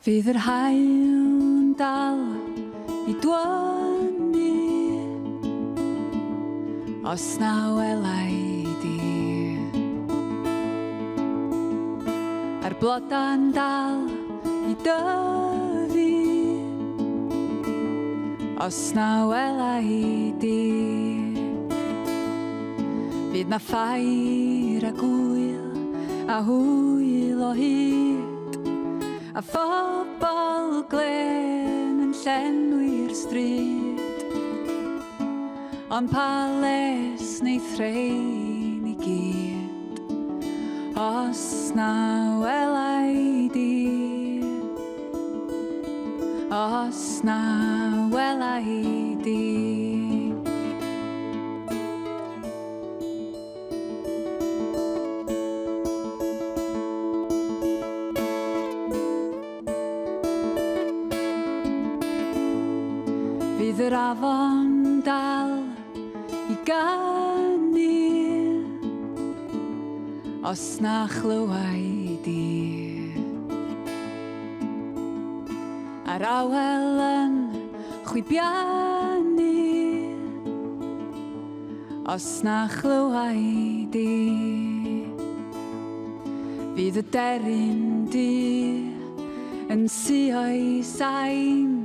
Fydd yr haul'n dal I dwynnu os na welai di. A'r bloda'n dal I dyfu os na welai di. Fydd na ffair a gwyl a hwyl o hyd a phobl glen yn llenwi'r stryd. Ond pa les neith rhein I gyd os na welai di. Os na welai di. Fydd yr afon dal I ganu os na chlywai di. A'r awel yn chwibianu os na chlywai di. Fydd y deryn di yn sioi sain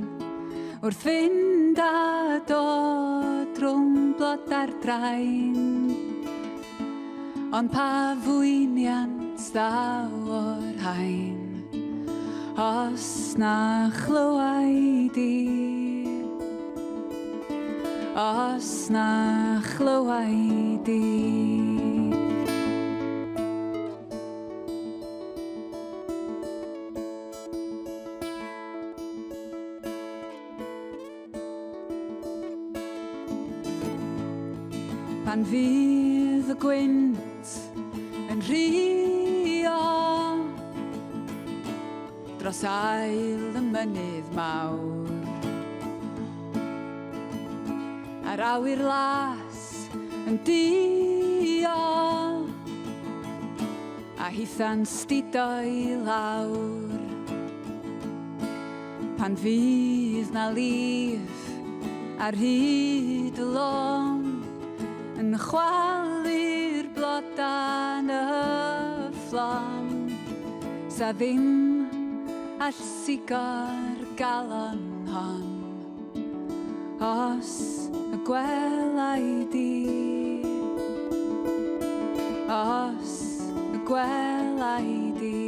wrth fynd a dod rhwng blodau'r draen. Ond pa fwyniant ddaw o'r haen os na chlywai di. Os na chlywai di. Pan fydd y gwynt yn rhio dros ail y mynydd mawr, a'r awyr las yn dio a hitha'n studo I lawr. Pan fydd na lif ar hyd y lôn yn chwalu'r bloda'n y fflon, sa ddim all sigo'r galon hon os y gwelai di. Os y gwelai di.